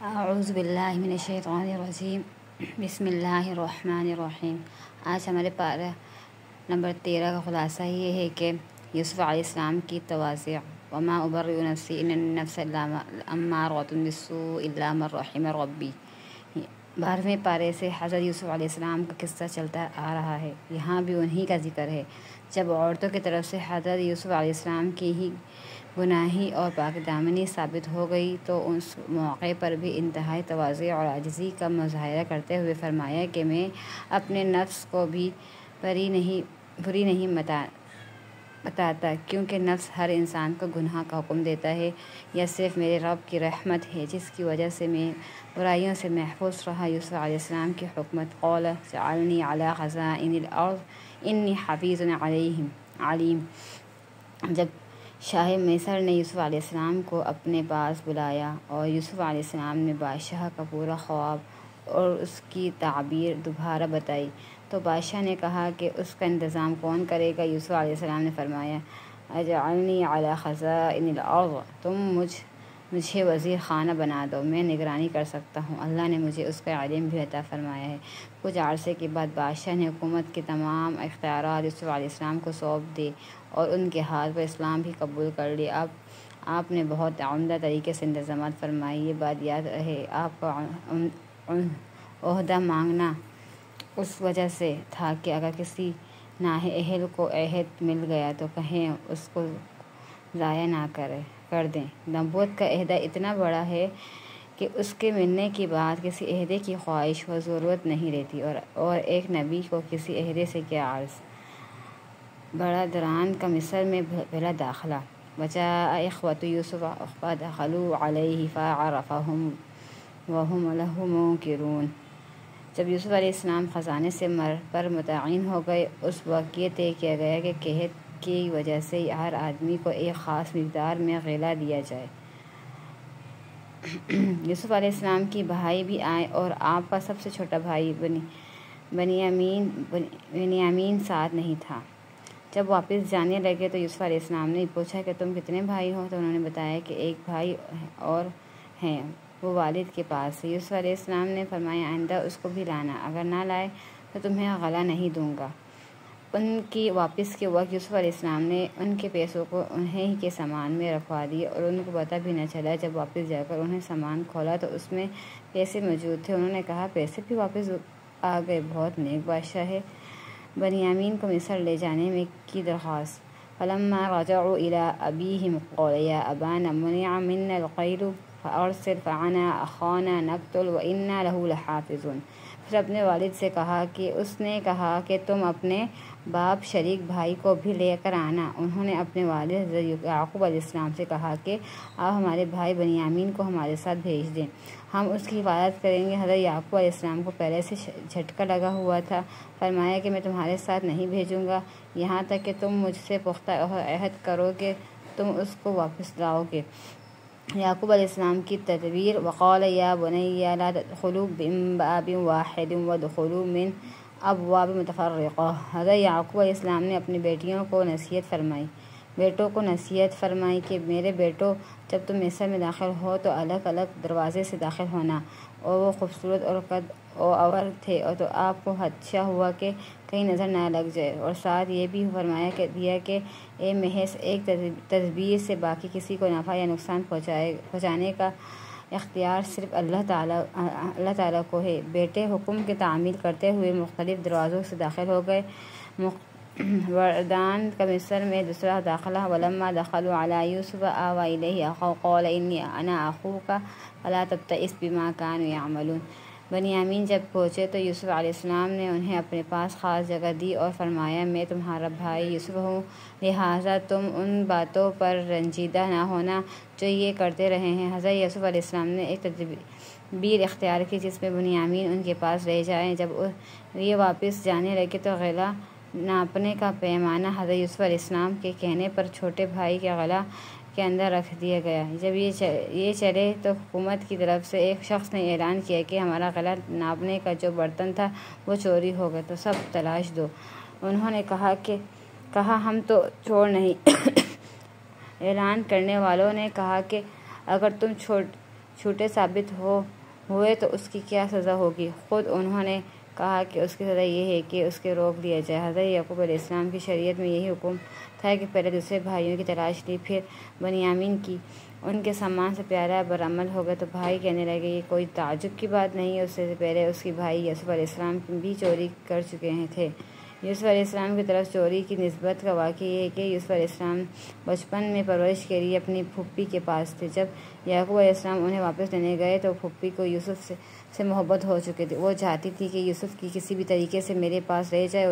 اعوذ باللہ من الشیطان الرجیم بسم اللہ الرحمن الرحیم۔ آج ہمارے پارہ نمبر 13 کا خلاصہ یہ ہے کہ یوسف علیہ السلام کی تواضع۔ وما ابرئ نفسی ان النفس لامارۃ بالسوء الا من رحم ربی۔ 12ویں پارے سے حضرت یوسف علیہ السلام کا قصہ چلتا آ رہا ہے۔ یہاں بھی انہی کا ذکر ہے۔ جب عورتوں کی طرف سے حضرت یوسف علیہ السلام کی ہی گناہی اور پاک دامنی ثابت ہو گئی تو اس موقع پر بھی انتہائی تواضع اور عاجزی کا مظاہرہ کرتے ہوئے فرمایا کہ میں اپنے نفس کو بھی بری نہیں بتاتا، کیونکہ نفس ہر انسان کو گناہ کا حکم دیتا ہے۔ یہ صرف میرے رب کی رحمت ہے جس کی وجہ سے میں برائیوں سے محفوظ رہا۔ یوسف علیہ السلام کی حکمت قال اجعلنی علی خزائن الارض انی حفیظ علیم۔ جب شاہ مصر نے یوسف علیہ السلام کو اپنے پاس بلایا اور یوسف علیہ السلام نے بادشاہ کا پورا خواب اور اس کی تعبیر دوبارہ بتائی تو بادشاہ نے کہا کہ اس کا انتظام کون کرے گا؟ یوسف علیہ السلام نے فرمایا اجعلنی علی خزائن الارض، تم مجھے وزیر خانہ بنا دو، میں نگرانی کر سکتا ہوں۔ اللہ نے مجھے اس کا علم بھی عطا فرمایا ہے۔ کچھ عرصے کے بعد بادشاہ نے حکومت کے تمام اختیارات یوسف علیہ السلام کو سونپ دیے اور ان کے ہاتھ پر اسلام بھی قبول کر لیا۔ اب آپ نے بہت عمدہ طریقے سے انتظامات فرمائے۔ یہ بات یاد رہے، آپ کا عہدہ مانگنا اس وجہ سے تھا کہ اگر کسی نااہل کو عہد مل گیا تو کہیں اس کو ضائع نہ کر دیں۔ نبوت کا عہدہ اتنا بڑا ہے کہ اس کے ملنے کے بعد کسی عہدے کی خواہش و ضرورت نہیں رہتی، اور ایک نبی کو کسی عہدے سے کیا عرض۔ برادران کا مصر میں پہلا داخلہ۔ وجاء اخوة یوسف فدخلوا علیہ فعرفهم وهم له منکرون۔ جب یوسف علیہ السلام خزانے سے پر متعین ہو گئے، اس وقت یہ طے کیا گیا کہ قحط کی وجہ سے ہر آدمی کو ایک خاص مقدار میں غلہ دیا جائے۔ یوسف علیہ السلام کی بھائی بھی آئے اور آپ کا سب سے چھوٹا بھائی بنیامین ساتھ نہیں تھا۔ جب واپس جانے لگے تو یوسف علیہ السلام نے پوچھا کہ تم کتنے بھائی ہو؟ تو انہوں نے بتایا کہ ایک بھائی اور ہیں، وہ والد کے پاس ہے۔ یوسف علیہ السلام نے فرمایا آئندہ اس کو بھی لانا، اگر نہ لائے تو تمہیں غلہ نہیں دوں گا۔ ان کی واپس کے وقت یوسف علیہ السلام نے ان کے پیسوں کو انہیں کے سامان میں رکھوا دیا اور ان کو پتہ بھی نہ چلا۔ جب واپس جا کر انہیں سامان کھولا تو اس میں پیسے موجود تھے۔ انہوں نے کہا پیسے بھی واپس آ گئے، بہت نیک بادشاہ ہے۔ بنیامین کو مصر لے جانے کی درخواست۔ فلما رجعوا إلى أبيهم قال يا أبانا منع منا القيل فأرسل معنا أخانا نقتل وإنا له لحافظون۔ پھر اپنے والد سے کہا کہ اس نے کہا کہ تم اپنے باپ شریک بھائی کو بھی لے کر آنا۔ انہوں نے اپنے والد حضرت یعقوب علیہ السلام سے کہا کہ آپ ہمارے بھائی بنیامین کو ہمارے ساتھ بھیج دیں، ہم اس کی حفاظت کریں گے۔ حضرت یعقوب علیہ السلام کو پہلے سے جھٹکا لگا ہوا تھا۔ فرمایا کہ میں تمہارے ساتھ نہیں بھیجوں گا یہاں تک کہ تم مجھ سے پختہ عہد کرو کہ تم اس کو واپس لاؤ گے۔ یعقوب علیہ السلام کی تدبیر۔ وقال یا بنی لا تدخلوا من باب واحد وادخلوا من ابواب متفرقہ۔ حضرت یعقوب علیہ السلام نے اپنی بیٹوں کو نصیحت فرمائی کہ میرے بیٹوں، جب تم مصر میں داخل ہو تو الگ الگ دروازے سے داخل ہونا، اور وہ خوبصورت اور قد اور تھے تو آپ کو خدشہ ہوا کہ کہیں نظر نہ لگ جائے، اور ساتھ یہ بھی فرمایا دیا کہ اے محض ایک تدبیر سے باقی کسی کو نفع یا نقصان پہنچانے کا اختیار صرف اللہ تعالیٰ کو ہے۔ بیٹے حکم کی تعمیل کرتے ہوئے مختلف دروازوں سے داخل ہو گئے۔ برادران کا مصر میں دوسرا داخلہ۔ ولما دخلوا علی یوسف آوی الیہ اخاہ قال انی انا اخوک فلا تبتئس بما كانوا یعملون۔ بنیامین جب پہنچے تو یوسف علیہ السلام نے انہیں اپنے پاس خاص جگہ دی اور فرمایا میں تمہارا بھائی یوسف ہوں، لہٰذا تم ان باتوں پر رنجیدہ نہ ہونا جو یہ کرتے رہے ہیں۔ حضرت یوسف علیہ السلام نے ایک تدبیر اختیار کی جس میں بنیامین ان کے پاس رہ جائیں۔ جب یہ واپس جانے لگے تو غلہ ناپنے کا پیمانہ حضرت یوسف علیہ السلام کے کہنے پر چھوٹے بھائی کے غلہ کے اندر رکھ دیا گیا۔ جب یہ چلے تو حکومت کی طرف سے ایک شخص نے اعلان کیا کہ ہمارا غلہ ناپنے کا جو برتن تھا وہ چوری ہو گیا، تو سب تلاش دو۔ انہوں نے کہا ہم تو چور نہیں۔ اعلان کرنے والوں نے کہا کہ اگر تم جھوٹے ثابت ہوئے تو اس کی کیا سزا ہوگی؟ خود انہوں نے کہا کہ اس کی سزا یہ ہے کہ اس کے روک دیا جائے۔ حضرت یعقوب علیہ السلام کی شریعت میں یہی حکم تھا کہ پہلے دوسرے بھائیوں کی تلاش لی، پھر بنیامین کی۔ ان کے سامان سے پیارا برآمد ہو گیا تو بھائی کہنے لگے، یہ کوئی تعجب کی بات نہیں ہے، اس سے پہلے اس کے بھائی یوسف علیہ السلام بھی چوری کر چکے تھے۔ یوسف علیہ السلام کی طرف چوری کی نسبت کا واقعہ یہ ہے کہ یوسف علیہ السلام بچپن میں پرورش کے لیے اپنی پھوپھی کے پاس تھے۔ جب یعقوب علیہ السلام انہیں واپس لینے گئے تو پھوپھی کو یوسف سے محبت ہو چکی تھی۔ وہ چاہتی تھی کہ یوسف کی کسی بھی طریقے سے میرے پاس رہ جائے۔